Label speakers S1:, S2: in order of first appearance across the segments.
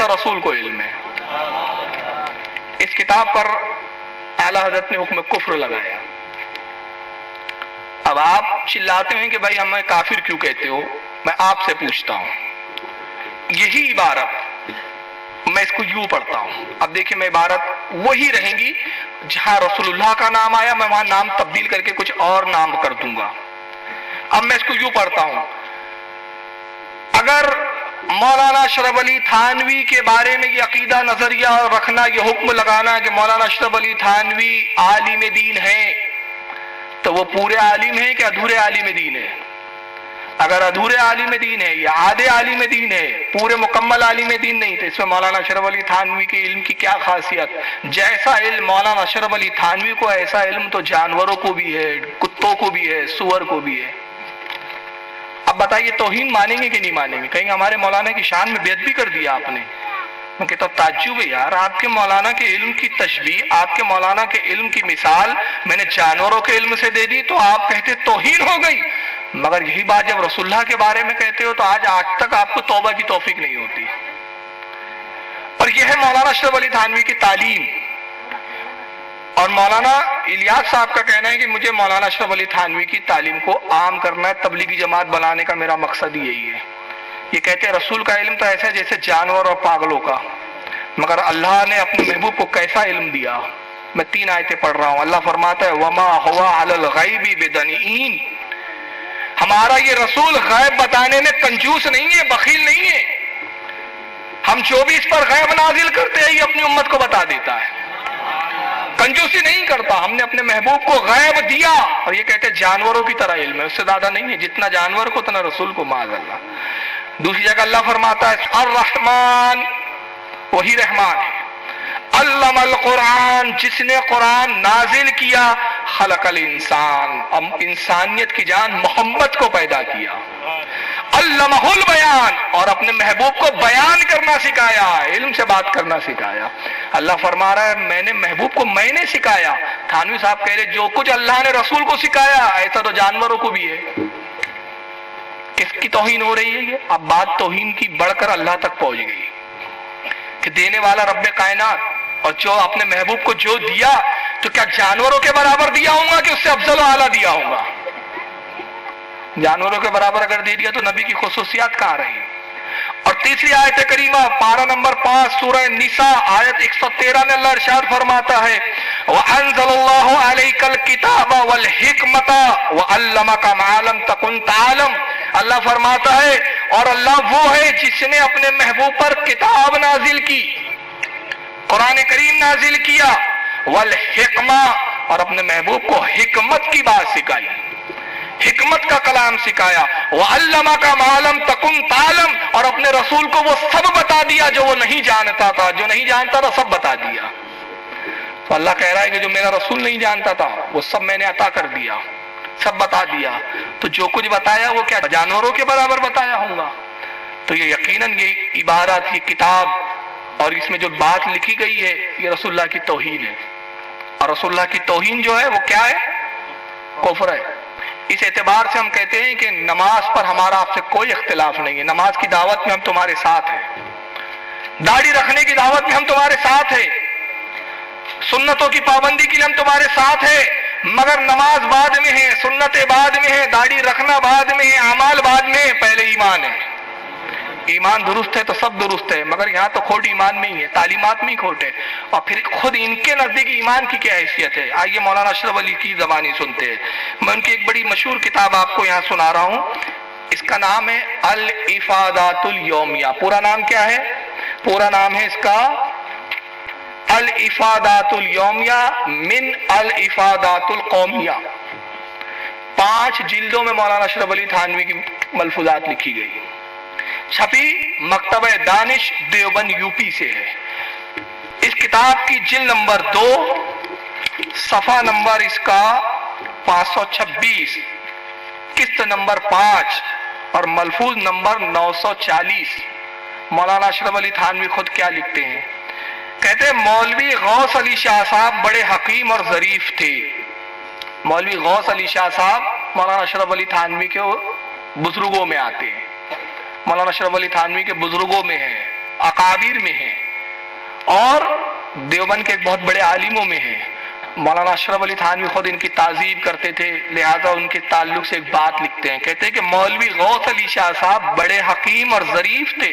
S1: جیسا رسول کو علم ہے۔ اس کتاب پر اعلیٰ حضرت نے حکم کفر لگایا۔ اب آپ چلاتے ہیں کہ بھائی ہمیں کافر کیوں کہتے ہو، میں آپ سے پوچھتا ہوں، یہی عبارت میں اس کو یوں پڑھتا ہوں، اب دیکھیں میں عبارت وہی رہیں گی، جہاں رسول اللہ کا نام آیا میں وہاں نام تبدیل کر کے کچھ اور نام کر دوں گا۔ اب میں اس کو یوں پڑھتا ہوں، اگر مولانا اشرف علی تھانوی کے بارے میں یہ عقیدہ نظریہ رکھنا، یہ حکم لگانا کہ مولانا اشرف علی تھانوی عالم دین ہیں، تو وہ پورے عالم ہیں کہ ادھورے عالم دین ہے؟ اگر ادھورے عالم دین ہے یا آدھے عالم دین ہے، پورے مکمل عالم دین نہیں، تو اس میں مولانا اشرف علی تھانوی کے علم کی کیا خاصیت؟ جیسا علم مولانا اشرف علی تھانوی کو، ایسا علم تو جانوروں کو بھی ہے، کتوں کو بھی ہے، سور کو بھی ہے۔ اب بتائیے توہین مانیں گے کہ نہیں مانیں گے؟ کہیں ہمارے مولانا کی شان میں بیعت بھی کر دیا آپ نے۔ میں کہتا ہوں تعجب ہے یار، آپ کے مولانا کے علم کی تشبیہ، آپ کے مولانا کے علم کی مثال میں نے جانوروں کے علم سے دے دی تو آپ کہتے توہین ہو گئی، مگر یہی بات جب رسول اللہ کے بارے میں کہتے ہو تو آج تک آپ کو توبہ کی توفیق نہیں ہوتی۔ اور یہ ہے مولانا اشرف علی تھانوی کی تعلیم۔ اور مولانا الیاس صاحب کا کہنا ہے کہ مجھے مولانا اشرف علی تھانوی کی تعلیم کو عام کرنا ہے، تبلیغی جماعت بنانے کا میرا مقصد ہی یہی ہے۔ یہ کہتے ہیں رسول کا علم تو ایسا ہے جیسے جانور اور پاگلوں کا، مگر اللہ نے اپنے محبوب کو کیسا علم دیا۔ میں 3 آیتیں پڑھ رہا ہوں۔ اللہ فرماتا ہے وما هو علی الغیب بدنین، ہمارا یہ رسول غیب بتانے میں کنجوس نہیں ہے، بخیل نہیں ہے۔ ہم جو بھی اس پر غیب نازل کرتے ہیں یہ اپنی امت کو بتا دیتا ہے، کنجوسی نہیں کرتا۔ ہم نے اپنے محبوب کو غیب دیا، اور یہ کہتے ہیں جانوروں کی طرح علم ہے، اس سے زیادہ نہیں ہے، جتنا جانور کو اتنا رسول کو، معاذ اللہ۔ دوسری جگہ اللہ فرماتا ہے الرحمن، وہی رحمان ہے، علم القرآن، جس نے قرآن نازل کیا، خلق الانسان، انسانیت کی جان محمد کو پیدا کیا، علمہ البیان، اور اپنے محبوب کو بیان کرنا سکھایا، علم سے بات کرنا سکھایا۔ اللہ فرما رہا ہے میں نے محبوب کو میں نے سکھایا۔ تھانوی صاحب کہہ رہے جو کچھ اللہ نے رسول کو سکھایا ایسا تو جانوروں کو بھی ہے۔ کس کی توہین ہو رہی ہے یہ؟ اب بات توہین کی بڑھ کر اللہ تک پہنچ گئی کہ دینے والا رب کائنات، اور جو اپنے محبوب کو جو دیا تو کیا جانوروں کے برابر دیا ہوں گا کہ اس سے افضل و اعلیٰ دیا ہوں گا؟ جانوروں کے برابر اگر دے دیا تو نبی کی خصوصیات کہاں رہی؟ اور تیسری آیت کریمہ پارہ نمبر 5 سورہ نساء آیت 113 میں اللہ ارشاد فرماتا ہے وَأَنزَلَ اللَّهُ عَلَيْكَ الْكِتَابَ وَالْحِكْمَةَ وَعَلَّمَكَ مَا لَمْ تَكُنْ تَعْلَمْ۔ اللہ فرماتا ہے اور اللہ وہ ہے جس نے اپنے محبوب پر کتاب نازل کی، قرآن کریم نازل کیا، والحکمہ، اور اپنے محبوب کو حکمت کی بات سکھائی، حکمت کا کلام سکھایا، وَعَلَّمَكَ مَا لَمْ تَكُنْ تَعْلَمْ، اور اپنے رسول کو وہ سب بتا دیا جو وہ نہیں جانتا تھا، جو نہیں جانتا تھا سب بتا دیا۔ تو اللہ کہہ رہا ہے کہ جو میرا رسول نہیں جانتا تھا وہ سب میں نے عطا کر دیا، سب بتا دیا۔ تو جو کچھ بتایا وہ کیا جانوروں کے برابر بتایا ہوں گا؟ تو یہ یقیناً یہ عبارت، یہ کتاب اور اس میں جو بات لکھی گئی ہے یہ رسول اللہ کی توہین ہے، اور رسول اللہ کی توہین جو ہے وہ کیا ہے؟ کفر ہے۔ اس اعتبار سے ہم کہتے ہیں کہ نماز پر ہمارا آپ سے کوئی اختلاف نہیں ہے، نماز کی دعوت میں ہم تمہارے ساتھ ہیں، داڑھی رکھنے کی دعوت میں ہم تمہارے ساتھ ہیں، سنتوں کی پابندی کے لیے ہم تمہارے ساتھ ہیں، مگر نماز بعد میں ہے، سنتیں بعد میں ہے، داڑھی رکھنا بعد میں ہے، اعمال بعد میں ہے، پہلے ایمان ہے۔ ایمان درست ہے تو سب درست ہے، مگر یہاں تو کھوٹ ایمان میں ہی ہے، تعلیمات میں ہی کھوٹ ہے۔ اور پھر خود ان کے نزدیک ایمان کی کیا حیثیت ہے؟ آئیے مولانا اشرف علی کی زبانی سنتے ہیں۔ میں ان کی ایک بڑی مشہور کتاب آپ کو یہاں سنا رہا ہوں، اس کا نام ہے الافادات الیومیہ۔ پورا نام کیا ہے؟ پورا نام ہے اس کا الافادات الیومیہ من الافادات القومیہ۔ 5 جلدوں میں مولانا اشرف علی تھانوی کی ملفوظات لکھی گئی، چھپی مکتبہ دانش دیوبند یوپی سے ہے۔ اس کتاب کی جلد نمبر 2 صفحہ نمبر اس کا 526، قسط نمبر 5 اور ملفوظ نمبر 940۔ مولانا اشرف علی تھانوی خود کیا لکھتے ہیں؟ کہتے ہیں مولوی غوث علی شاہ صاحب بڑے حکیم اور ظریف تھے۔ مولوی غوث علی شاہ صاحب مولانا اشرف علی تھانوی کے بزرگوں میں آتے ہیں، مولانا اشرف علی تھانوی کے بزرگوں میں ہیں، اکابر میں ہیں اور دیوبند کے ایک بہت بڑے عالموں میں ہیں. مولانا اشرف علی تھانوی خود ان کی تعظیم کرتے تھے، لہذا ان کے تعلق سے ایک بات لکھتے ہیں، کہتے ہیں کہ مولوی غوث علی شاہ صاحب بڑے حکیم اور ظریف تھے.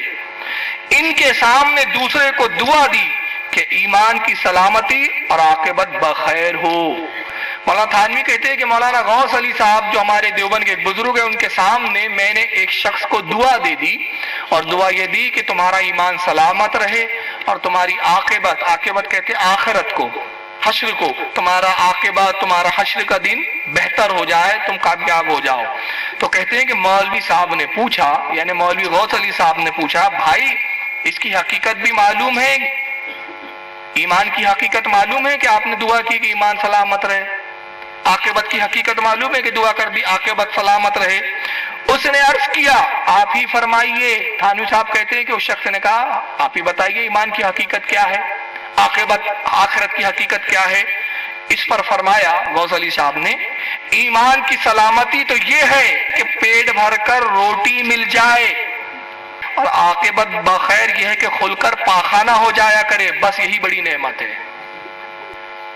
S1: ان کے سامنے دوسرے کو دعا دی کہ ایمان کی سلامتی اور عاقبت بخیر ہو. مولانا تھانوی کہتے ہیں کہ مولانا غوث علی صاحب جو ہمارے دیوبند کے ایک بزرگ ہیں، ان کے سامنے میں نے ایک شخص کو دعا دے دی اور دعا یہ دی کہ تمہارا ایمان سلامت رہے اور تمہاری عاقبت کہتے ہیں آخرت کو، حشر کو، تمہارا عاقبت، تمہارا حشر کا دن بہتر ہو جائے، تم کامیاب ہو جاؤ. تو کہتے ہیں کہ مولوی صاحب نے پوچھا، یعنی مولوی غوث علی صاحب نے پوچھا، بھائی اس کی حقیقت بھی معلوم ہے، ایمان کی حقیقت معلوم ہے کہ آپ نے دعا کی کہ ایمان سلامت رہے، عاقبت کی حقیقت معلوم ہے کہ دعا کر دی عاقبت سلامت رہے؟ اس نے عرض کیا آپ ہی فرمائیے. تھانوی صاحب کہتے ہیں کہ اس شخص نے کہا آپ ہی بتائیے ایمان کی حقیقت کیا ہے، عاقبت آخرت کی حقیقت کیا ہے؟ اس پر فرمایا غوث علی صاحب نے، ایمان کی سلامتی تو یہ ہے کہ پیٹ بھر کر روٹی مل جائے، اور عاقبت بخیر یہ ہے کہ کھل کر پاخانہ ہو جایا کرے، بس یہی بڑی نعمت ہے.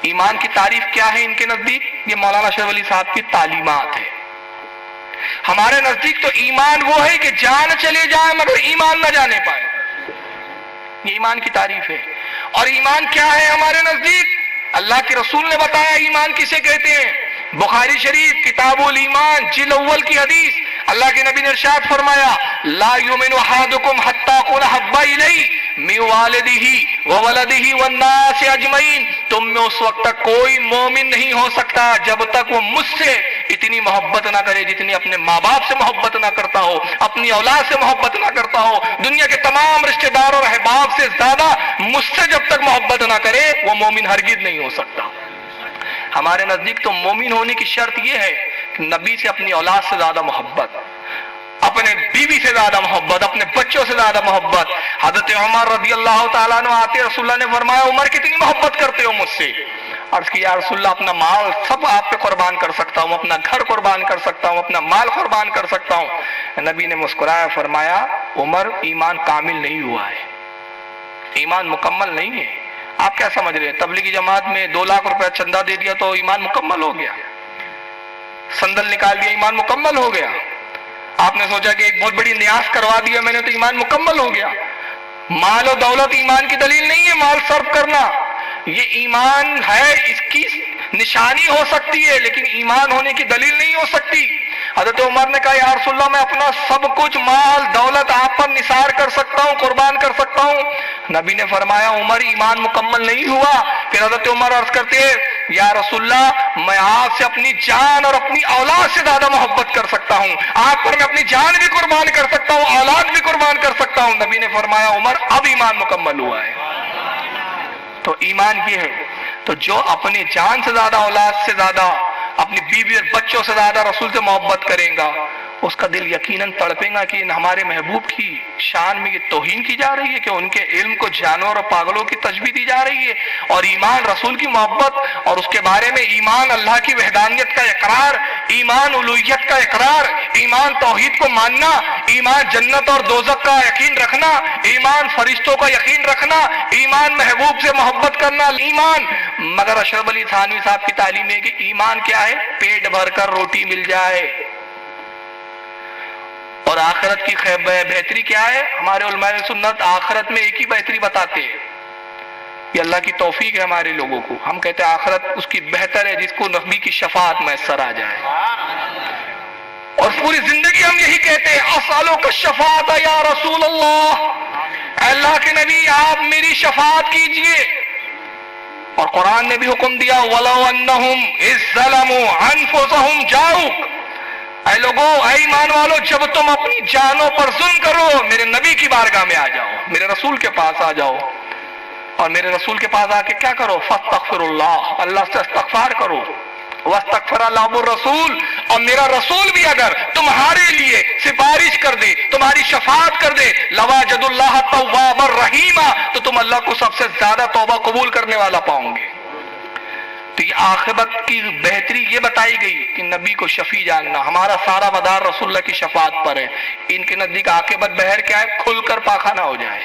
S1: ایمان کی تعریف کیا ہے ان کے نزدیک؟ یہ مولانا اشرف علی صاحب کی تعلیمات ہے. ہمارے نزدیک تو ایمان وہ ہے کہ جان چلے جائے مگر ایمان نہ جانے پائے، یہ ایمان کی تعریف ہے. اور ایمان کیا ہے ہمارے نزدیک؟ اللہ کے رسول نے بتایا ایمان کسے کہتے ہیں. بخاری شریف کتاب الایمان جلد اول کی حدیث، اللہ کے نبی نے ارشاد فرمایا لا یؤمن احدکم حتی اکون احب الیہ من والدہ وولدہ والناس اجمعین. تم میں اس وقت تک کوئی مومن نہیں ہو سکتا جب تک وہ مجھ سے اتنی محبت نہ کرے جتنی اپنے ماں باپ سے محبت نہ کرتا ہو، اپنی اولاد سے محبت نہ کرتا ہو، دنیا کے تمام رشتہ دار اور احباب سے زیادہ مجھ سے جب تک محبت نہ کرے وہ مومن ہرگز نہیں ہو سکتا. ہمارے نزدیک تو مومن ہونے کی شرط یہ ہے کہ نبی سے اپنی اولاد سے زیادہ محبت، اپنے بیوی سے زیادہ محبت، اپنے بچوں سے زیادہ محبت. حضرت عمر رضی اللہ تعالیٰ عنہ آتے، رسول اللہ نے فرمایا عمر کتنی محبت کرتے ہو مجھ سے؟ عرض کیا یا رسول اللہ اپنا مال سب آپ پہ قربان کر سکتا ہوں، اپنا گھر قربان کر سکتا ہوں، اپنا مال قربان کر سکتا ہوں. نبی نے مسکرایا فرمایا عمر ایمان کامل نہیں ہوا ہے، ایمان مکمل نہیں ہے. آپ کیا سمجھ رہے ہیں تبلیغی جماعت میں 2 لاکھ روپے چندہ دے دیا تو ایمان مکمل ہو گیا؟ سندل نکال دیا ایمان مکمل ہو گیا؟ آپ نے سوچا کہ ایک بہت بڑی نیاز کروا دیا میں نے تو ایمان مکمل ہو گیا؟ مال و دولت ایمان کی دلیل نہیں ہے، مال صرف کرنا یہ ایمان ہے، اس کی نشانی ہو سکتی ہے لیکن ایمان ہونے کی دلیل نہیں ہو سکتی. حضرت عمر نے کہا یا رسول اللہ میں اپنا سب کچھ مال دولت آپ پر نثار کر سکتا ہوں، قربان کر سکتا ہوں. نبی نے فرمایا عمر ایمان مکمل نہیں ہوا. پھر حضرت عمر عرض کرتے ہیں یا رسول اللہ میں آپ سے اپنی جان اور اپنی اولاد سے زیادہ محبت کر سکتا ہوں، آپ پر میں اپنی جان بھی قربان کر سکتا ہوں، اولاد بھی قربان کر سکتا ہوں. نبی نے فرمایا عمر اب ایمان مکمل ہوا ہے. تو ایمان یہ ہے تو جو اپنی جان سے زیادہ، اولاد سے زیادہ، اپنی بیوی اور بچوں سے زیادہ رسول سے محبت کریں گا اس کا دل یقیناً تڑپے گا کہ ہمارے محبوب کی شان میں یہ توہین کی جا رہی ہے کہ ان کے علم کو جانور اور پاگلوں کی تشبیہ دی جا رہی ہے. اور ایمان رسول کی محبت اور اس کے بارے میں ایمان اللہ کی وحدانیت کا اقرار، ایمان الوہیت کا اقرار، ایمان توحید کو ماننا، ایمان جنت اور دوزخ کا یقین رکھنا، ایمان فرشتوں کا یقین رکھنا، ایمان محبوب سے محبت کرنا، ایمان. مگر اشرف علی تھانوی صاحب کی تعلیم ہے کہ ایمان کیا ہے؟ پیٹ بھر کر روٹی مل جائے. اور آخرت کی بہتری کیا ہے؟ ہمارے علماء سنت آخرت میں ایک ہی بہتری بتاتے ہیں. یہ اللہ کی توفیق ہے ہمارے لوگوں کو. ہم کہتے ہیں آخرت اس کی بہتر ہے جس کو نبی کی شفاعت میسر آ جائے. اور پوری زندگی ہم یہی کہتے ہیں اسالک الشفاعت یا رسول اللہ، اے اللہ کے نبی آپ میری شفاعت کیجئے. اور قرآن نے بھی حکم دیا وَلَوْ أَنَّهُمْ إِذْ ظَلَمُوا أَنفُسَهُمْ جَاءُوكَ، اے لوگو، اے ایمان والو، جب تم اپنی جانوں پر ظلم کرو میرے نبی کی بارگاہ میں آ جاؤ، میرے رسول کے پاس آ جاؤ. اور میرے رسول کے پاس آ کے کیا کرو؟ فاستغفر اللہ، اللہ سے استغفار کرو. واستغفر لهم الرسول، اور میرا رسول بھی اگر تمہارے لیے سفارش کر دے، تمہاری شفاعت کر دے، لوجدوا اللہ توابا رحیما، تو تم اللہ کو سب سے زیادہ توبہ قبول کرنے والا پاؤں گے. تو یہ عاقبت کی بہتری یہ بتائی گئی کہ نبی کو شفیع جاننا. ہمارا سارا مدار رسول اللہ کی شفاعت پر ہے. ان کے نزدیک عاقبت بہر کیا ہے؟ کھل کر پاخانہ ہو جائے.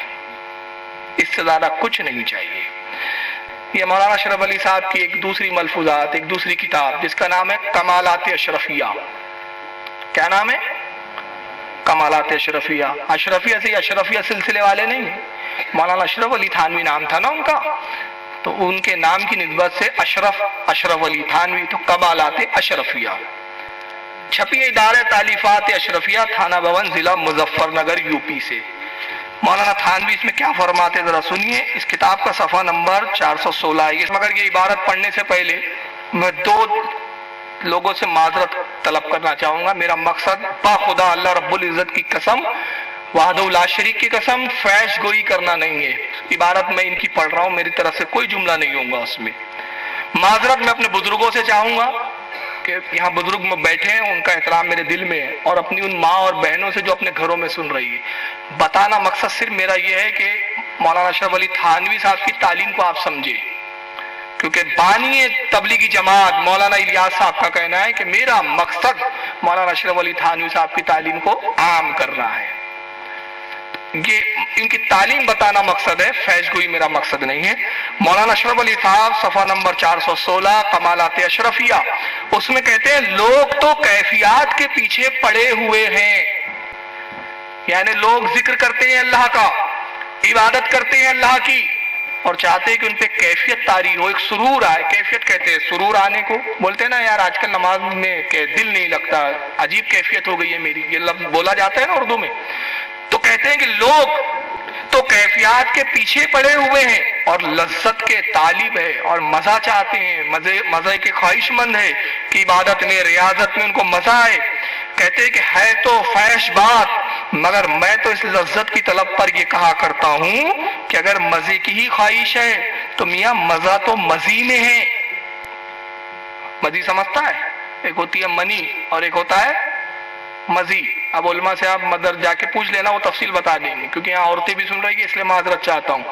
S1: اس سے زیادہ کچھ نہیں چاہیے۔ یہ مولانا اشرف علی صاحب کی ایک دوسری ملفوظات، ایک دوسری کتاب جس کا نام ہے کمالات اشرفیہ۔ کیا نام ہے؟ کمالات اشرفیہ۔ اشرفیہ سے اشرفیہ سلسلے والے نہیں، مولانا اشرف علی تھانوی نام تھا نا ان کا، تو ان کے نام کی نسبت سے اشرف علی تھانوی، تو کمالات اشرفیہ چھپی ہے ادارہ تالیفات اشرفیہ، تھانہ بھون، ضلع مظفر نگر، یو پی سے۔ مولانا تھانوی اس میں کیا فرماتے ذرا سنیے، اس کتاب کا صفحہ نمبر 416 ہے۔ مگر یہ عبارت پڑھنے سے پہلے میں دو لوگوں سے معذرت طلب کرنا چاہوں گا۔ میرا مقصد خدا اللہ رب العزت کی قسم، وحدہ لا شریک کی قسم، فحش گوئی کرنا نہیں ہے۔ عبارت میں ان کی پڑھ رہا ہوں، میری طرف سے کوئی جملہ نہیں ہوگا اس میں۔ معذرت میں اپنے بزرگوں سے چاہوں گا کہ یہاں بزرگ میں بیٹھے ہیں، ان کا احترام میرے دل میں ہے، اور اپنی ان ماں اور بہنوں سے جو اپنے گھروں میں سن رہی ہے۔ بتانا مقصد صرف میرا یہ ہے کہ مولانا اشرف علی تھانوی صاحب کی تعلیم کو آپ سمجھیں، کیونکہ بانی تبلیغی جماعت مولانا الیاس صاحب کا کہنا ہے کہ میرا مقصد مولانا اشرف علی تھانوی صاحب کی تعلیم کو عام کرنا ہے۔ یہ ان کی تعلیم بتانا مقصد ہے، فیض گوئی میرا مقصد نہیں ہے۔ مولانا اشرف علی صاحب صفحہ نمبر 416 کمالات اشرفیہ، اس میں کہتے ہیں لوگ تو کیفیات کے پیچھے پڑے ہوئے ہیں، یعنی لوگ ذکر کرتے ہیں اللہ کا، عبادت کرتے ہیں اللہ کی، اور چاہتے ہیں کہ ان پہ کیفیت طاری ہو، ایک سرور آئے۔ کیفیت کہتے ہیں سرور آنے کو، بولتے ہیں نا یار آج کل نماز میں کہ دل نہیں لگتا، عجیب کیفیت ہو گئی ہے میری، یہ لفظ بولا جاتا ہے نا اردو میں۔ تو کہتے ہیں کہ لوگ تو کیفیات کے پیچھے پڑے ہوئے ہیں اور لذت کے طالب ہے، اور مزہ چاہتے ہیں، مزے کے خواہش مند ہے کہ عبادت میں، ریاضت میں ان کو مزہ آئے۔ کہتے ہیں کہ ہے تو فحش بات، مگر میں تو اس لذت کی طلب پر یہ کہا کرتا ہوں کہ اگر مزے کی ہی خواہش ہے تو میاں مزہ تو مزی میں ہے۔ مزی سمجھتا ہے؟ ایک ہوتی ہے منی اور ایک ہوتا ہے مزی۔ اب علماء سے آپ مدر جا کے پوچھ لینا، وہ تفصیل بتا دیں گے، کیونکہ یہاں عورتیں بھی سن رہی ہیں اس لیے معذرت چاہتا ہوں۔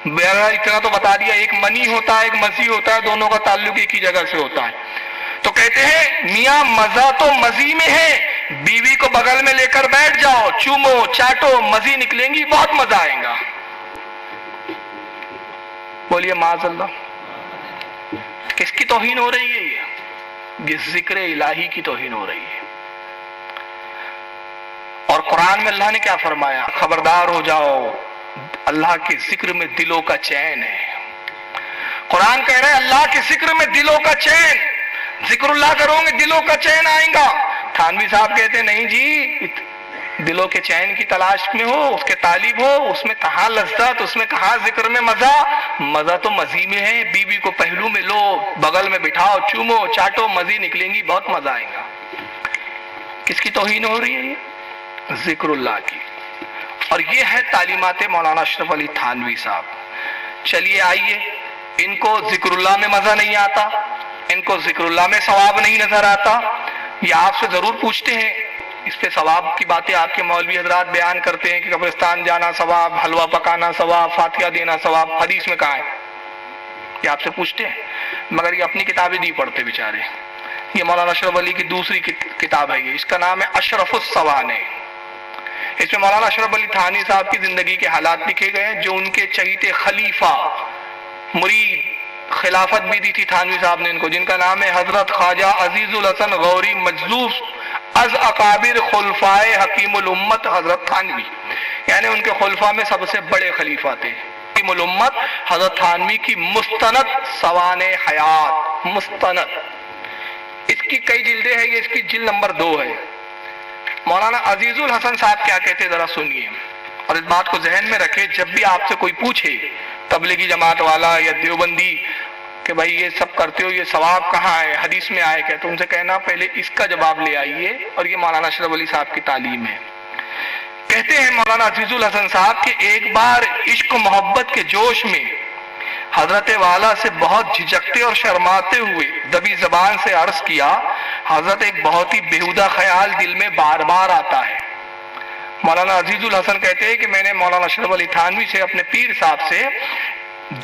S1: بہرحال اتنا تو بتا دیا، ایک منی ہوتا ہے ایک مزی ہوتا ہے، دونوں کا تعلق ایک ہی جگہ سے ہوتا ہے۔ تو کہتے ہیں میاں مزہ تو مزی میں ہے، بیوی کو بغل میں لے کر بیٹھ جاؤ، چومو چاٹو، مزی نکلیں گی، بہت مزہ آئے گا۔ بولیے معاذ اللہ۔ کس کی توہین ہو رہی ہے؟ یہ ذکر الہی کی توہین ہو رہی ہے۔ اور قرآن میں اللہ نے کیا فرمایا؟ خبردار ہو جاؤ، اللہ کے ذکر میں دلوں کا چین ہے۔ قرآن کہہ رہے ہیں اللہ کے ذکر میں دلوں کا چین، ذکر اللہ کرو گے دلوں کا چین آئیں گا۔ تھانوی صاحب کہتے ہیں نہیں جی، دلوں کے چین کی تلاش میں ہو، اس کے طالب ہو، اس میں کہاں لذت، اس میں کہاں ذکر میں مزہ، مزہ تو مزی میں ہے۔ بیوی کو پہلو میں لو، بغل میں بٹھاؤ، چومو چاٹو، مزی نکلیں گی، بہت مزہ آئے گا۔ کس کی توہین ہو رہی ہے؟ یہ ذکر اللہ کی۔ اور یہ ہے تعلیمات مولانا اشرف علی تھانوی صاحب۔ چلیے آئیے، ان کو ذکر اللہ میں مزہ نہیں آتا، ان کو ذکر اللہ میں ثواب نہیں نظر آتا، یہ آپ سے ضرور پوچھتے ہیں۔ اس پہ ثواب کی باتیں آپ کے مولوی حضرات بیان کرتے ہیں کہ قبرستان جانا ثواب، حلوہ پکانا ثواب، فاتحہ دینا ثواب، حدیث میں کہاں ہے؟ یہ آپ سے پوچھتے ہیں، مگر یہ اپنی کتابیں نہیں پڑھتے بیچارے۔ یہ مولانا اشرف علی کی دوسری کتاب ہے، یہ اس کا نام ہے اشرف السوانح۔ اس میں مولانا اشرف علی تھانوی صاحب کی زندگی کے حالات لکھے گئے ہیں، جو ان کے چہیتے خلیفہ مرید، خلافت بھی دی تھی تھانوی صاحب نے ان کو، جن کا نام ہے حضرت خواجہ عزیز الحسن غوری مجلوس از اکابر خلفائے حکیم الامت حضرت تھانوی، یعنی ان کے خلفاء میں سب سے بڑے خلیفہ تھے۔ حکیم الامت حضرت تھانوی کی مستند سوانح حیات، مستند، اس کی کئی جلدیں ہیں، یہ اس کی جلد نمبر 2 ہے۔ مولانا عزیز الحسن صاحب کیا کہتے ذرا سنیے، اور اس بات کو ذہن میں رکھے، جب بھی آپ سے کوئی پوچھے تبلیغی جماعت والا یا دیوبندی کہ بھائی یہ سب کرتے ہو، یہ ثواب کہاں ہے، حدیث میں آئے کیا، تو ان سے کہنا پہلے اس کا جواب لے آئیے، اور یہ مولانا اشرف علی صاحب کی تعلیم ہے۔ کہتے ہیں مولانا عزیز الحسن صاحب کہ ایک بار عشق و محبت کے جوش میں حضرت والا سے بہت جھجکتے اور شرماتے ہوئے دبی زبان سے عرض کیا، حضرت ایک بہت ہی بیہودہ خیال دل میں بار بار آتا ہے۔ مولانا عزیز الحسن کہتے ہیں کہ میں نے مولانا اشرف علی تھانوی سے، اپنے پیر صاحب سے،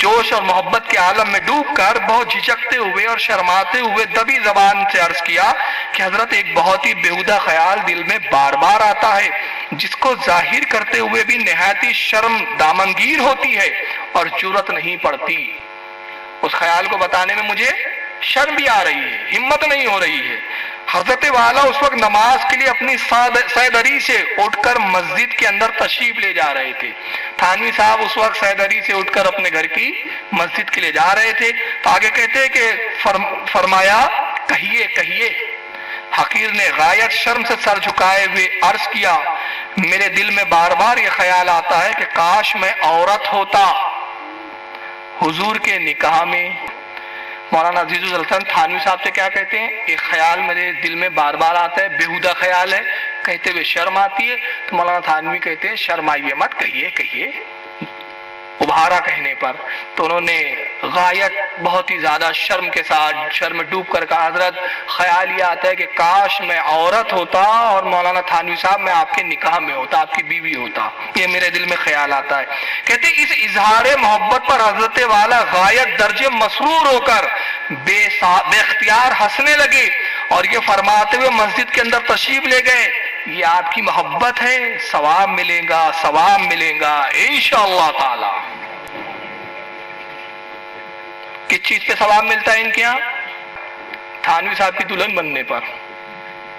S1: جوش اور محبت کے عالم میں ڈوب کر بہت جھجکتے ہوئے اور شرماتے ہوئے دبی زبان سے عرض کیا کہ حضرت ایک بہت ہی بیہودہ خیال دل میں بار بار آتا ہے، جس کو ظاہر کرتے ہوئے بھی نہایت ہی شرم دامنگیر ہوتی ہے، اور جرأت نہیں پڑتی، اس خیال کو بتانے میں مجھے شرم بھی آ رہی ہے، ہمت نہیں ہو رہی ہے۔ حضرت والا اس وقت نماز کے لیے اپنی سیدری سے اٹھ کر مسجد کے اندر تشریف لے جا رہے تھے۔ تھانوی صاحب اس وقت سیدری سے اٹھ کر اپنے گھر کی مسجد کے لیے جا رہے تھے، تو آگے کہتے ہیں کہ فرمایا کہیے کہیے۔ حقیر نے غایت شرم سے سر جھکائے ہوئے عرض کیا، میرے دل میں بار بار یہ خیال آتا ہے کہ کاش میں عورت ہوتا حضور کے نکاح میں۔ مولانا عزیز الحسن تھانوی صاحب سے کیا کہتے ہیں؟ ایک خیال میرے دل میں بار بار آتا ہے، بیہودہ خیال ہے، کہتے ہوئے شرم آتی ہے۔ تو مولانا تھانوی کہتے ہیں شرمائیے مت، کہیے کہیے، ابھارا کہنے پر۔ تو انہوں نے غایت بہت ہی زیادہ شرم کے ساتھ، شرم میں ڈوب کر کہا، حضرت خیال یہ آتا ہے کہ کاش میں عورت ہوتا اور مولانا تھانوی صاحب میں آپ کے نکاح میں ہوتا، آپ کی بیوی ہوتا، یہ میرے دل میں خیال آتا ہے۔ کہتے اس اظہار محبت پر حضرت والا غایت درجے مسرور ہو کر بے اختیار ہنسنے لگے اور یہ فرماتے ہوئے مسجد کے اندر تشریف لے گئے، یہ آپ کی محبت ہے، ثواب ملے گا، ثواب ملے گا انشاءاللہ تعالی۔ کس چیز پہ ثواب ملتا ہے ان کے یہاں؟ تھانوی صاحب کی دلہن بننے پر۔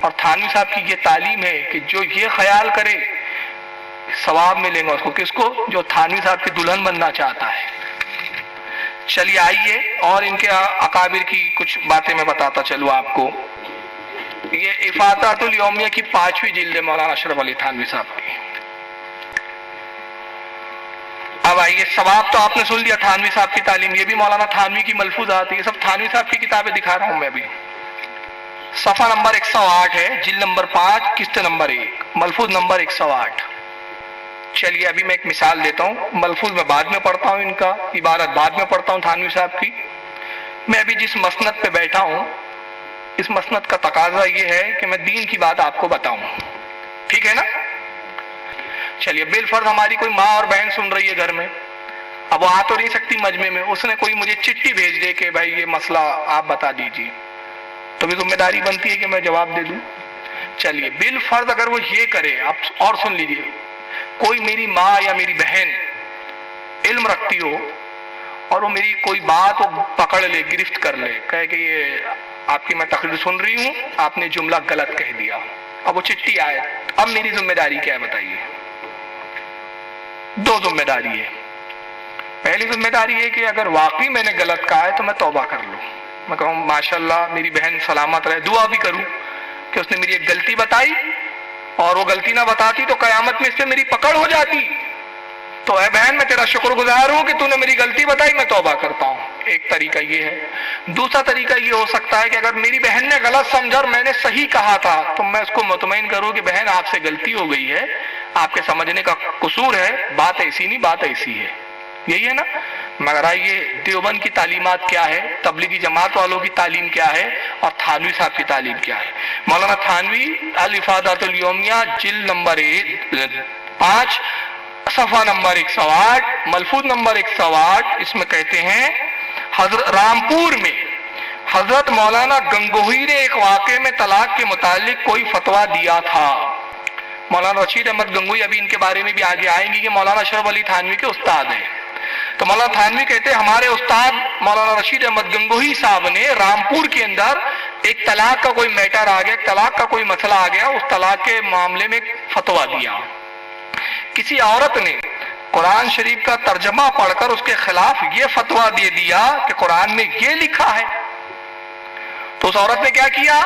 S1: اور تھانوی صاحب کی یہ تعلیم ہے کہ جو یہ خیال کرے ثواب ملے گا اس کو، کس کو؟ جو تھانوی صاحب کی دلہن بننا چاہتا ہے۔ چلیے آئیے اور ان کے اکابر کی کچھ باتیں میں بتاتا چلوں آپ کو۔ یہ افادۃ الیومیہ کی 5ویں جلد ہے مولانا اشرف علی تھانوی صاحب کی۔ اب آئیے، ثواب تو آپ نے سن لیا، تھانوی صاحب کی تعلیم، یہ بھی مولانا تھانوی کی ملفوظات ہے، یہ سب تھانوی صاحب کی کتابیں دکھا رہا ہوں میں بھی۔ صفحہ نمبر 108 ہے، جلد نمبر 5، قسط نمبر 1، ملفوظ نمبر 108۔ چلیے ابھی میں ایک مثال دیتا ہوں، ملفوظ میں بعد میں پڑھتا ہوں، ان کا عبارت بعد میں پڑھتا ہوں تھانوی صاحب کی۔ میں ابھی جس مسند پہ بیٹھا ہوں، اس مسند کا تقاضا یہ ہے کہ میں دین کی بات آپ کو بتاؤں، ٹھیک ہے نا؟ چلیے بالفرض ہماری کوئی ماں اور بہن سن رہی ہے گھر میں، اب وہ آ تو نہیں سکتی مجمع میں، اس نے کوئی مجھے چٹھی بھیج دے کہ بھائی یہ مسئلہ آپ بتا دیجیے، تو بھی ذمہ داری بنتی ہے کہ میں جواب دے دوں۔ چلیے بالفرض اگر وہ یہ کرے، آپ اور سن لیجیے، کوئی میری ماں یا میری بہن علم رکھتی ہو اور وہ میری کوئی بات وہ پکڑ لے، گرفت کر لے، کہے کہ یہ آپ کی میں تقریر سن رہی ہوں، آپ نے جملہ غلط کہہ دیا، اب وہ چٹھی آئے، اب میری ذمہ داری کیا ہے بتائیے؟ دو ذمہ داری ہے۔ پہلی ذمہ داری ہے کہ اگر واقعی میں نے غلط کہا ہے تو میں توبہ کر لوں، میں کہوں ماشاءاللہ میری بہن سلامت رہے، دعا بھی کروں کہ اس نے میری ایک غلطی بتائی اور وہ غلطی نہ بتاتی تو قیامت میں اس سے میری پکڑ ہو جاتی، تو اے بہن میں تیرا شکر گزار ہوں کہ تو نے میری غلطی بتائی، میں توبہ کرتا ہوں۔ ایک طریقہ یہ ہے۔ دوسرا طریقہ یہ ہو سکتا ہے کہ اگر میری بہن نے غلط سمجھا اور میں نے صحیح کہا تھا تو میں اس کو مطمئن کروں کہ بہن آپ سے غلطی ہو گئی ہے، آپ کے سمجھنے کا قصور ہے، بات ایسی نہیں، بات ایسی ہے، یہی ہے نا؟ مگر آئیے دیوبند کی تعلیمات کیا ہے، تبلیغی جماعت والوں کی تعلیم کیا ہے اور تھانوی صاحب کی تعلیم کیا ہے؟ مولانا تھانوی الافادۃ الیومیہ جلد نمبر 5 صفحہ نمبر 108 ملفوظ نمبر 108، اس میں کہتے ہیں حضرت رامپور میں حضرت مولانا گنگوہی نے ایک واقعے میں طلاق کے متعلق کوئی فتویٰ دیا تھا۔ مولانا رشید احمد گنگوہی، ابھی ان کے بارے میں بھی آگے آئیں گی، کہ مولانا اشرف علی تھانوی کے استاد ہیں۔ تو مولانا تھانوی کہتے ہیں ہمارے استاد مولانا رشید احمد گنگوہی صاحب نے رامپور کے اندر ایک طلاق کا کوئی میٹر آ گیا، طلاق کا کوئی مسئلہ آ گیا، اس طلاق کے معاملے میں ایک فتویٰ دیا۔ کسی عورت نے قرآن شریف کا ترجمہ پڑھ کر اس کے خلاف یہ فتویٰ دے دیا کہ قرآن میں یہ لکھا ہے، تو اس عورت نے کیا کیا؟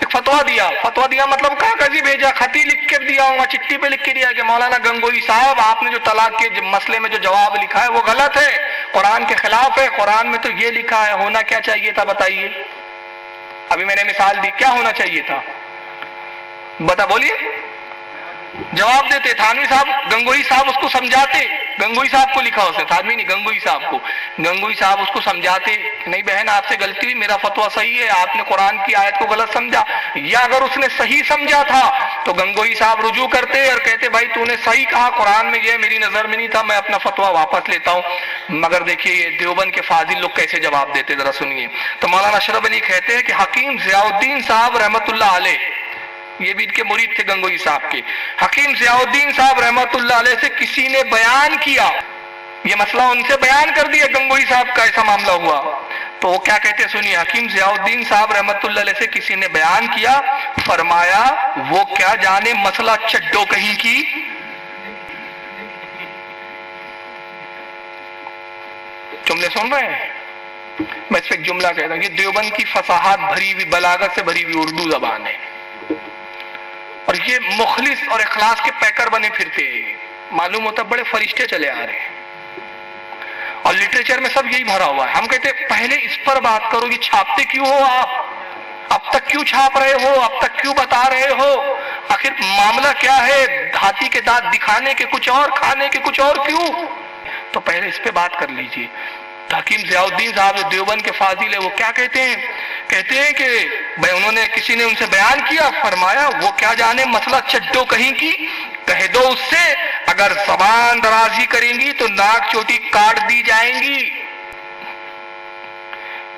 S1: ایک فتویٰ دیا۔ فتویٰ دیا مطلب کاغذی بھیجا، خطی لکھ کے دیا ہوگا، چٹھی پہ لکھ کے دیا کہ مولانا گنگوہی صاحب آپ نے جو طلاق کے مسئلے میں جو جواب لکھا ہے وہ غلط ہے، قرآن کے خلاف ہے، قرآن میں تو یہ لکھا ہے، ہونا کیا چاہیے تھا بتائیے؟ ابھی میں نے مثال دی، کیا ہونا چاہیے تھا بتا بولیے؟ جواب دیتے تھانوی صاحب، گنگوہی صاحب اس کو سمجھاتے، گنگوہی صاحب کو لکھا اس نے، تھانوی نہیں، گنگوہی صاحب کو، گنگوہی صاحب اس کو سمجھاتے کہ نہیں بہن آپ سے غلطی ہوئی، میرا فتویٰ صحیح ہے، آپ نے قرآن کی آیت کو غلط سمجھا، یا اگر اس نے صحیح سمجھا تھا تو گنگوہی صاحب رجوع کرتے اور کہتے بھائی تو نے صحیح کہا، قرآن میں یہ میری نظر میں نہیں تھا، میں اپنا فتویٰ واپس لیتا ہوں۔ مگر دیکھیے یہ دیوبند کے فاضل لوگ کیسے جواب دیتے، ذرا سنیے۔ تو مولانا اشرف علی کہتے ہیں کہ حکیم ضیاء الدین صاحب رحمۃ اللہ علیہ، یہ بھی ان کے مرید تھے گنگوہی صاحب کے، حکیم ضیاء الدین صاحب رحمۃ اللہ علیہ سے کسی نے بیان کیا یہ مسئلہ ان سے بیان کر دیا گنگوئی صاحب کا ایسا معاملہ ہوا. تو وہ کیا کہتے ہیں سنیے. حکیم ضیاء الدین صاحب رحمت اللہ علیہ سے کسی نے بیان کیا, فرمایا وہ کیا جانے مسئلہ چڈو کہیں کی. جملے سن رہے ہیں؟ میں اس پہ ایک جملہ کہتا ہوں, یہ دیوبند کی فصاحت بھری ہوئی, بلاغت سے بھری ہوئی اردو زبان ہے, اور یہ مخلص اور اخلاص کے پیکر بنے پھرتے ہیں. معلوم ہوتا بڑے فرشتے چلے آ رہے ہیں, اور لٹریچر میں سب یہی بھرا ہوا ہے. ہم کہتے ہیں پہلے اس پر بات کرو, یہ چھاپتے کیوں ہو آپ, اب تک کیوں چھاپ رہے ہو, اب تک کیوں بتا رہے ہو, آخر معاملہ کیا ہے, ہاتھی کے دانت دکھانے کے کچھ اور, کھانے کے کچھ اور, کیوں؟ تو پہلے اس پہ بات کر لیجئے. حکیم ضیاء الدین صاحب جو دیوبند کے فاضل ہے, وہ کیا کہتے ہیں؟ کہتے ہیں کہ انہوں نے کسی نے ان سے بیان کیا, فرمایا وہ کیا جانے مسئلہ چڈو کہیں کی. کہہ دو اس سے اگر زبان درازی کریں گی تو ناک چوٹی کاٹ دی جائیں گی.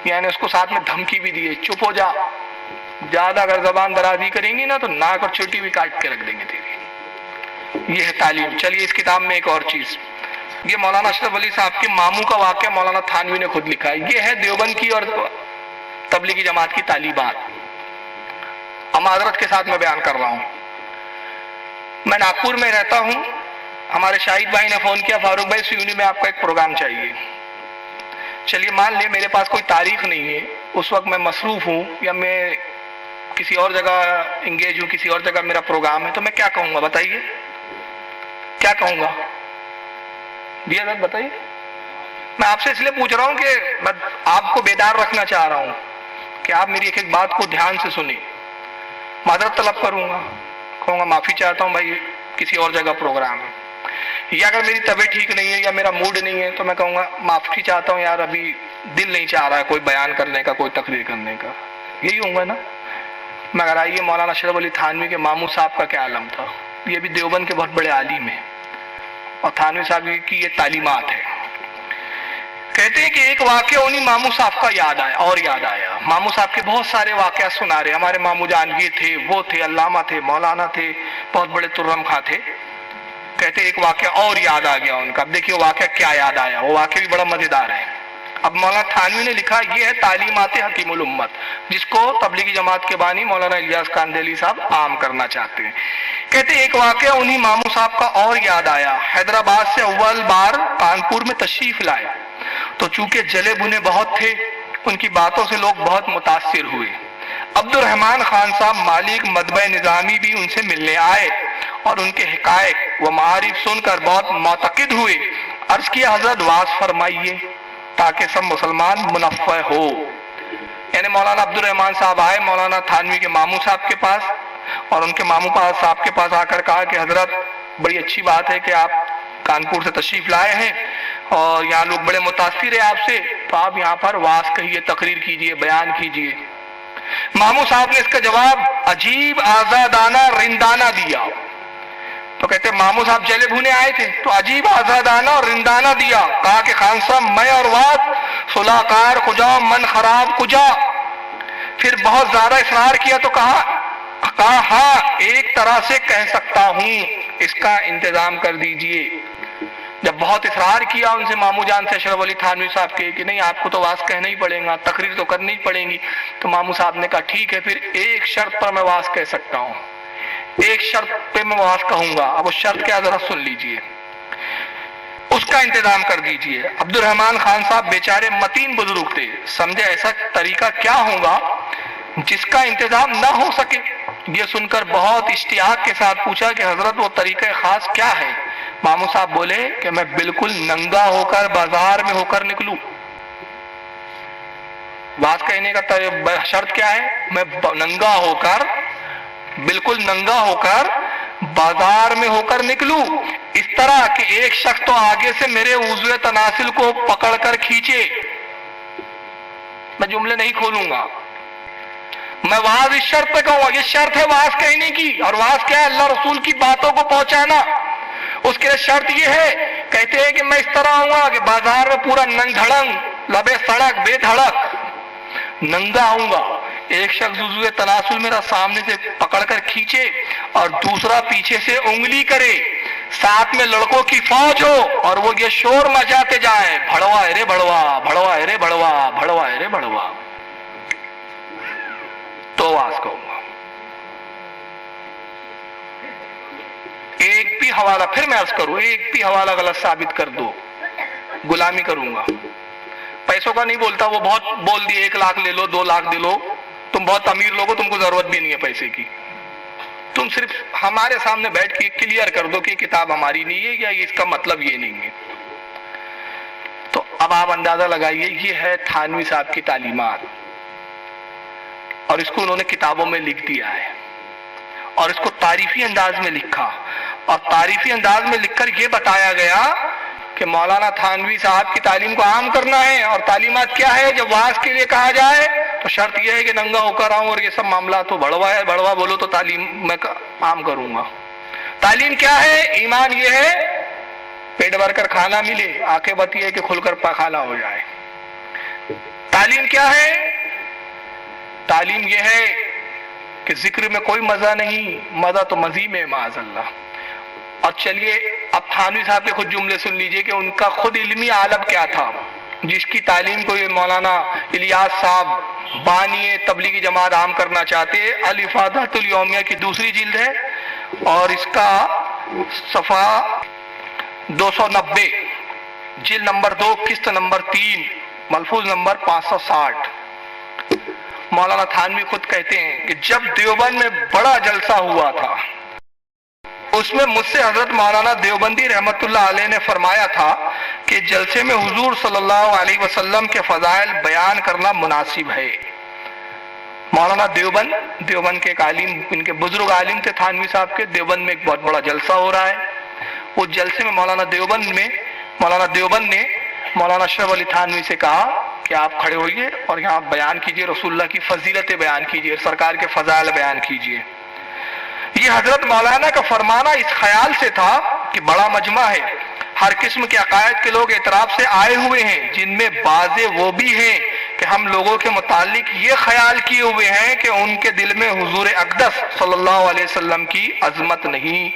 S1: یعنی اس کو ساتھ میں دھمکی بھی دی ہے, چپ ہو جا, زیادہ اگر زبان درازی کریں گی نا تو ناک اور چوٹی بھی کاٹ کے رکھ دیں گے تیری. یہ ہے تعلیم. چلیے اس کتاب میں ایک اور چیز, یہ مولانا اشرف علی صاحب کے ماموں کا واقعہ مولانا تھانوی نے خود لکھا ہے. یہ ہے دیوبند کی اور تبلیغی جماعت کی تعلیمات, معذرت کے ساتھ میں بیان کر رہا ہوں. میں ناگپور میں رہتا ہوں, ہمارے شاہد بھائی نے فون کیا, فاروق بھائی سیونی میں آپ کا ایک پروگرام چاہیے. چلیے مان لیں میرے پاس کوئی تاریخ نہیں ہے, اس وقت میں مصروف ہوں یا میں کسی اور جگہ انگیج ہوں, کسی اور جگہ میرا پروگرام ہے, تو میں کیا کہوں گا بتائیے, کیا کہوں گا؟ جی حضرت بتائیے. میں آپ سے اس لیے پوچھ رہا ہوں کہ میں آپ کو بیدار رکھنا چاہ رہا ہوں کہ آپ میری ایک ایک بات کو دھیان سے سنیں. معذرت طلب کروں گا, کہوں گا معافی چاہتا ہوں بھائی کسی اور جگہ پروگرام ہے, یا اگر میری طبیعت ٹھیک نہیں ہے یا میرا موڈ نہیں ہے تو میں کہوں گا معافی چاہتا ہوں یار ابھی دل نہیں چاہ رہا ہے کوئی بیان کرنے کا, کوئی تقریر کرنے کا. یہی ہوں گا نا. مگر آئیے مولانا اشرف علی تھانوی کے ماموں صاحب کا کیا عالم تھا. یہ بھی دیوبند کے بہت بڑے عالم ہیں, اور تھانوی صاحب کی یہ تعلیمات ہے. کہتے ہیں کہ ایک واقعہ انہی ماموں صاحب کا یاد آیا. ماموں صاحب کے بہت سارے واقعات سنا رہے, ہمارے ماموں جان یہ تھے, وہ تھے, علامہ تھے, مولانا تھے, بہت بڑے ترم خواہ تھے. کہتے ایک واقعہ اور یاد آ گیا ان کا. اب دیکھیے واقعہ کیا یاد آیا, وہ واقعہ بھی بڑا مزیدار ہے. اب مولانا تھانوی نے لکھا, یہ ہے تعلیمات حکیم الامت, جس کو تبلیغی جماعت کے بانی مولانا الیاس کاندیلی صاحب عام کرنا چاہتے ہیں. کہتے ایک واقعہ انہی ماموں صاحب کا اور یاد آیا. حیدرآباد سے اول بار کانپور میں تشریف لائے تو چونکہ جلے بھنے بہت تھے, ان کی باتوں سے لوگ بہت متاثر ہوئے. عبد الرحمن خان صاحب مالک مطبع نظامی بھی ان سے ملنے آئے اور ان کے حقائق و معارف سن کر بہت معتقد ہوئے. عرض کیا حضرت واعظ فرمائیے تاکہ سب مسلمان منفع ہو. یعنی مولانا عبد الرحمن صاحب آئے مولانا تھانوی کے ماموں صاحب کے پاس, اور ان کے ماموں صاحب کے پاس آ کر کہا کہ حضرت بڑی اچھی بات ہے کہ آپ کانپور سے تشریف لائے ہیں اور یہاں لوگ بڑے متاثر ہیں آپ سے, تو آپ یہاں پر واعظ کہیے, تقریر کیجیے, بیان کیجیے. ماموں صاحب نے اس کا جواب عجیب آزادانہ رندانہ دیا. تو کہتے ماموں صاحب جلے بھونے آئے تھے تو عجیب آزادانہ اور رندانہ دیا. کہا کہ خان صاحب میں اور واد صلح کار کجا من خراب کجا. پھر بہت زیادہ اصرار کیا تو کہا ہاں ایک طرح سے کہہ سکتا ہوں, اس کا انتظام کر دیجئے. جب بہت اصرار کیا ان سے ماموں جان سے اشرف علی تھانوی صاحب کے کہ نہیں آپ کو تو واعظ کہنا ہی پڑے گا, تقریر تو کرنی ہی پڑے گی, تو ماموں صاحب نے کہا ٹھیک ہے پھر ایک شرط پر میں واعظ کہہ سکتا ہوں, ایک شرط پہ میں واعظ کہوں گا. اب اس شرط کیا ذرا سن لیجئے, اس کا انتظام کر دیجئے. عبد الرحمن خان صاحب بیچارے متین بزرگ تھے, سمجھے ایسا طریقہ کیا ہوگا جس کا انتظام نہ ہو سکے. یہ سن کر بہت اشتیاق کے ساتھ پوچھا کہ حضرت وہ طریقہ خاص کیا ہے. ماموں صاحب بولے کہ میں بالکل ننگا ہو کر بازار میں ہو کر نکلوں. واعظ کہنے کا شرط کیا ہے, میں ننگا ہو کر, بالکل ننگا ہو کر بازار میں ہو کر نکلوں, اس طرح کہ ایک شخص تو آگے سے میرے عضو تناسل کو پکڑ کر کھینچے. میں جملے نہیں کھولوں گا, میں واعظ اس شرط پہ کہوں گا. یہ شرط ہے واعظ کہنے کی, اور واعظ کیا ہے اللہ رسول کی باتوں کو پہنچانا. اس کے شرط یہ ہے, کہتے ہیں کہ میں اس طرح آؤں گا کہ بازار میں پورا ننگ دھڑنگ, لبے سڑک, بے دھڑک ننگا آؤں گا. ایک شخص عضو تناسل میرا سامنے سے پکڑ کر کھینچے اور دوسرا پیچھے سے انگلی کرے, ساتھ میں لڑکوں کی فوج ہو اور وہ یہ شور مچاتے جائیں، بھڑوا ہے رے بھڑوا، بھڑوا ہے رے بھڑوا، بھڑوا ہے رے بھڑوا، تو آواز کہوں گا۔ ایک بھی حوالہ، پھر میں عرض کروں، ایک بھی حوالہ غلط ثابت کر دو، غلامی کروں گا۔ پیسوں کا نہیں بولتا، وہ بہت بول دیے 1 لاکھ لے لو، 2 لاکھ دے لو، تم بہت امیر لوگ ہو، تم کو ضرورت بھی نہیں ہے پیسے کی، تم صرف ہمارے سامنے بیٹھ کے کلیئر کر دو کہ یہ کتاب ہماری نہیں ہے یا اس کا مطلب یہ نہیں ہے۔ تو اب آپ اندازہ لگائیے، یہ ہے تھانوی صاحب کی تعلیمات، اور اس کو انہوں نے کتابوں میں لکھ دیا ہے، اور اس کو تعریفی انداز میں لکھا، اور تعریفی انداز میں لکھ کر یہ بتایا گیا کہ مولانا تھانوی صاحب کی تعلیم کو عام کرنا ہے۔ اور تعلیمات کیا ہے؟ جب واعظ کے لیے کہا جائے تو شرط یہ ہے کہ ننگا ہو کر آؤں، اور یہ سب معاملات تو بڑوا ہے، بڑوا بولو تو تعلیم میں عام کروں گا۔ تعلیم کیا ہے؟ ایمان یہ ہے پیٹ بھر کر کھانا ملے، عاقبت یہ ہے کہ کھل کر پاخانہ ہو جائے۔ تعلیم کیا ہے؟ تعلیم یہ ہے کہ ذکر میں کوئی مزہ نہیں، مزہ تو مزی میں معاذ اللہ۔ اور چلیے اب تھانوی صاحب کے خود جملے سن لیجئے کہ ان کا خود علمی عالم کیا تھا، جس کی تعلیم کو یہ مولانا الیاس صاحب بانی تبلیغی جماعت عام کرنا چاہتے ہیں۔ الافادۃ الیومیہ کی 2 جلد ہے، اور اس کا صفحہ 290، جلد نمبر 2، قسط نمبر 3، ملفوظ نمبر 560۔ مولانا تھانوی خود کہتے ہیں کہ جب دیوبند میں بڑا جلسہ ہوا تھا، اس میں مجھ سے حضرت مولانا دیوبندی رحمت اللہ علیہ نے فرمایا تھا کہ جلسے میں حضور صلی اللہ علیہ وسلم کے فضائل بیان کرنا مناسب ہے۔ مولانا دیوبند کے ایک عالم، ان کے بزرگ عالم تھے تھانوی صاحب کے، دیوبند میں ایک بہت بڑا جلسہ ہو رہا ہے۔ اس جلسے میں مولانا دیوبند نے مولانا اشرف علی تھانوی سے کہا کہ آپ کھڑے ہوئیے اور یہاں بیان کیجئے، رسول اللہ کی فضیلتیں بیان کیجئے، سرکار کے فضائل بیان کیجئے۔ یہ حضرت مولانا کا فرمانا اس خیال سے تھا کہ بڑا مجمع ہے، ہر قسم کے عقائد کے لوگ اعتراف سے آئے ہوئے ہیں، جن میں بعض وہ بھی ہیں کہ ہم لوگوں کے متعلق یہ خیال کیے ہوئے ہیں کہ ان کے دل میں حضور اقدس صلی اللہ علیہ وسلم کی عظمت نہیں۔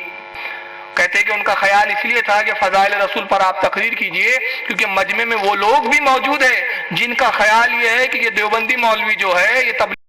S1: کہتے ہیں کہ ان کا خیال اس لیے تھا کہ فضائل رسول پر آپ تقریر کیجئے، کیونکہ مجمع میں وہ لوگ بھی موجود ہیں جن کا خیال یہ ہے کہ یہ دیوبندی مولوی جو ہے یہ